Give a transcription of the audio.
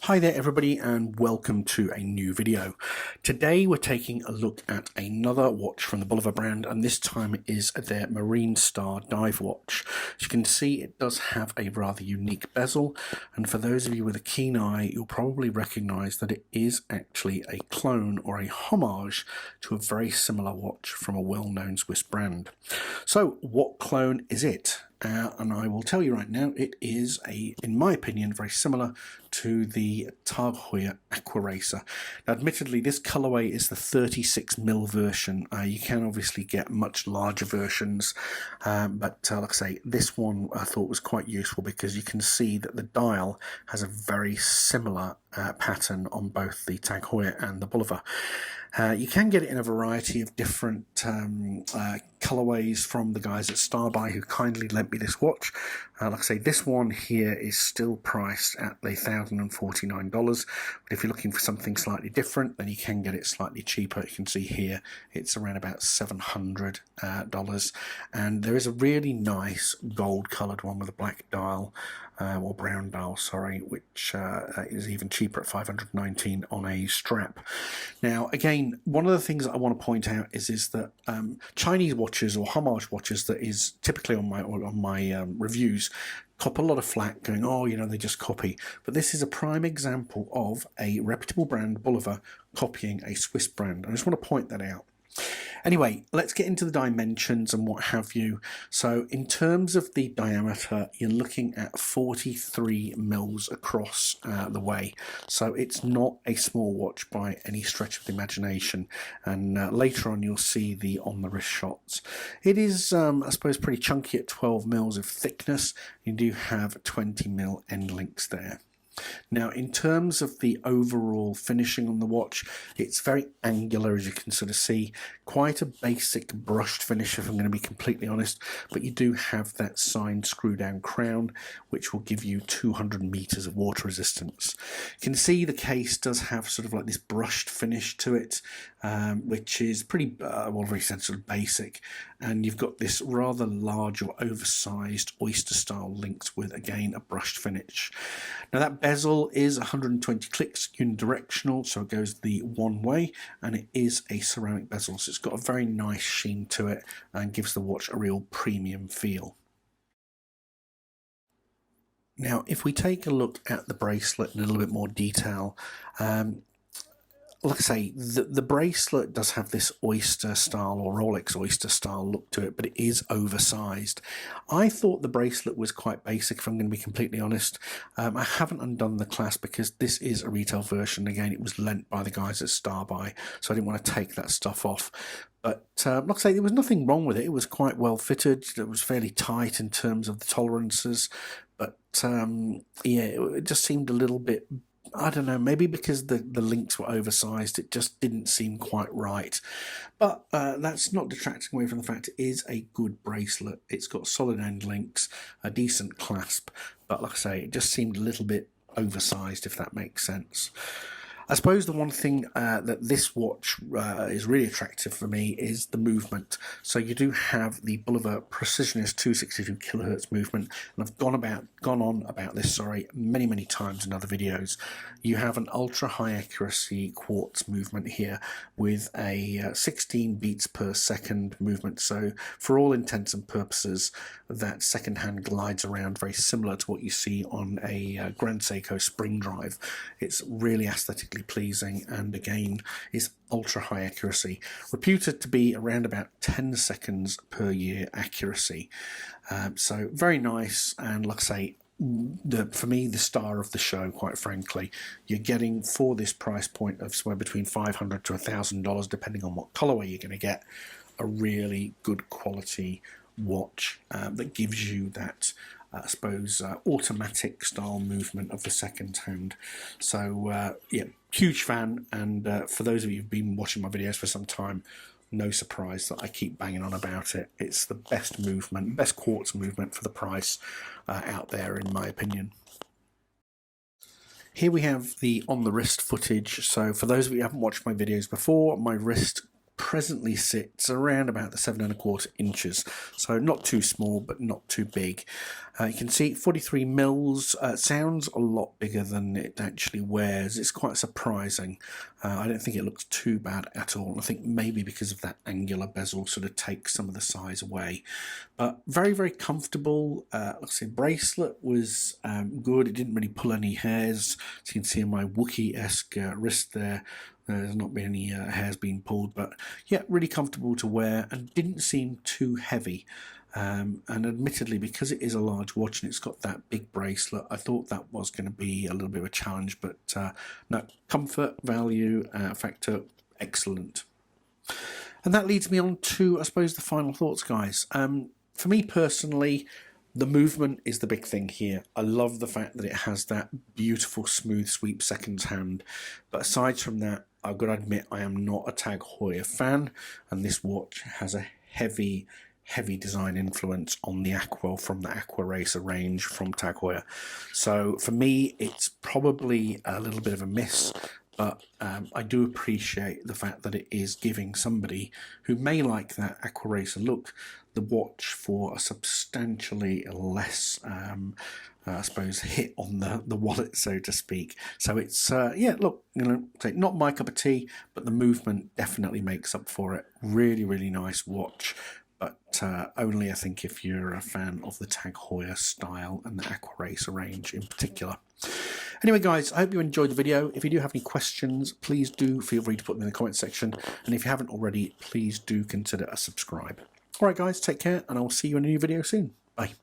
Hi there everybody and welcome to a new video. Today we're taking a look at another watch from the Bulova brand, and this time it is their Marine Star dive watch. As you can see, it does have a rather unique bezel, and for those of you with a keen eye, you'll probably recognize that it is actually a clone or a homage to a very similar watch from a well-known Swiss brand. So what clone is it? And I will tell you right now, it is, in my opinion, very similar to the Tag Heuer Aqua Racer. Now, admittedly, this colorway is the 36mm version. You can obviously get much larger versions, but like I say, this one I thought was quite useful because you can see that the dial has a very similar pattern on both the Tag Heuer and the Bulova. You can get it in a variety of different colorways from the guys at Starbuy who kindly lent me this watch. Like I say, this one here is still priced at the $1,049, but if you're looking for something slightly different, then you can get it slightly cheaper. You can see here it's around about $700, and there is a really nice gold colored one with a black dial, or brown dial, sorry, which is even cheaper at $519 on a strap. Now, again, one of the things that I want to point out is that Chinese watches or homage watches that is typically on my reviews cop a lot of flack going, oh, you know, they just copy. But this is a prime example of a reputable brand, Bulova, copying a Swiss brand. I just want to point that out. Anyway, let's get into the dimensions and what have you. So in terms of the diameter, you're looking at 43 mils across the way. So it's not a small watch by any stretch of the imagination. And later on, you'll see the on-the-wrist shots. It is, I suppose, pretty chunky at 12 mils of thickness. You do have 20 mil end links there. Now, in terms of the overall finishing on the watch, it's very angular, as you can sort of see. Quite a basic brushed finish, if I'm going to be completely honest, but you do have that signed screw-down crown, which will give you 200 meters of water resistance. You can see the case does have sort of like this brushed finish to it, which is pretty, well, very sort of basic. And you've got this rather large or oversized oyster-style links with, again, a brushed finish. Now, that bezel is 120 clicks unidirectional, so it goes the one way, and it is a ceramic bezel, so it's got a very nice sheen to it and gives the watch a real premium feel. Now, if we take a look at the bracelet in a little bit more detail, like I say, the bracelet does have this oyster style or Rolex oyster style look to it, but it is oversized. I thought the bracelet was quite basic, if I'm going to be completely honest. I haven't undone the clasp because this is a retail version. Again, it was lent by the guys at Starbuy, so I didn't want to take that stuff off. But like I say, there was nothing wrong with it. It was quite well fitted. It was fairly tight in terms of the tolerances. But yeah, it just seemed a little bit, I don't know, maybe because the links were oversized, it just didn't seem quite right. But that's not detracting away from the fact it is a good bracelet. It's got solid end links, a decent clasp, but like I say, it just seemed a little bit oversized, if that makes sense. I suppose the one thing that this watch is really attractive for me is the movement. So you do have the Bulova Precisionist 262 kilohertz movement, and I've gone on about this, many times in other videos. You have an ultra high accuracy quartz movement here with a 16 beats per second movement. So for all intents and purposes, that second hand glides around very similar to what you see on a Grand Seiko spring drive. It's really aesthetically pleasing, and again is ultra high accuracy, reputed to be around about 10 seconds per year accuracy. So very nice, and like I say, for me, the star of the show, quite frankly. You're getting, for this price point of somewhere between $500 to $1,000, depending on what colorway you're going to get, a really good quality watch that gives you that I suppose automatic style movement of the second hand. So yeah, huge fan, and for those of you who've been watching my videos for some time, no surprise that I keep banging on about it. It's the best movement, best quartz movement for the price out there, in my opinion. Here we have the on the wrist footage. So for those of you who haven't watched my videos before, my wrist presently sits around about the 7¼ inches, so not too small but not too big. You can see 43 mils. Sounds a lot bigger than it actually wears. It's quite surprising. I don't think it looks too bad at all. I think maybe because of that angular bezel sort of takes some of the size away. But very, very comfortable. Like I say, bracelet was good. It didn't really pull any hairs. As you can see on my Wookiee-esque wrist there, there's not been any hairs being pulled. But yeah, really comfortable to wear and didn't seem too heavy. And admittedly, because it is a large watch and it's got that big bracelet, I thought that was going to be a little bit of a challenge. But no, comfort, value, factor, excellent. And that leads me on to, I suppose, the final thoughts, guys. For me personally, the movement is the big thing here. I love the fact that it has that beautiful smooth sweep seconds hand. But aside from that, I've got to admit I am not a Tag Heuer fan, and this watch has a heavy design influence on the Aqua from the Aqua Racer range from Tag Heuer. So for me, it's probably a little bit of a miss. But I do appreciate the fact that it is giving somebody who may like that Aqua Racer look the watch for a substantially less, I suppose, hit on the wallet, so to speak. So it's, yeah, look, not my cup of tea, but the movement definitely makes up for it. Really, really nice watch. But only, I think, if you're a fan of the Tag Heuer style and the Aqua Racer range in particular. Anyway, guys, I hope you enjoyed the video. If you do have any questions, please do feel free to put them in the comment section. And if you haven't already, please do consider a subscribe. All right, guys, take care, and I will see you in a new video soon. Bye.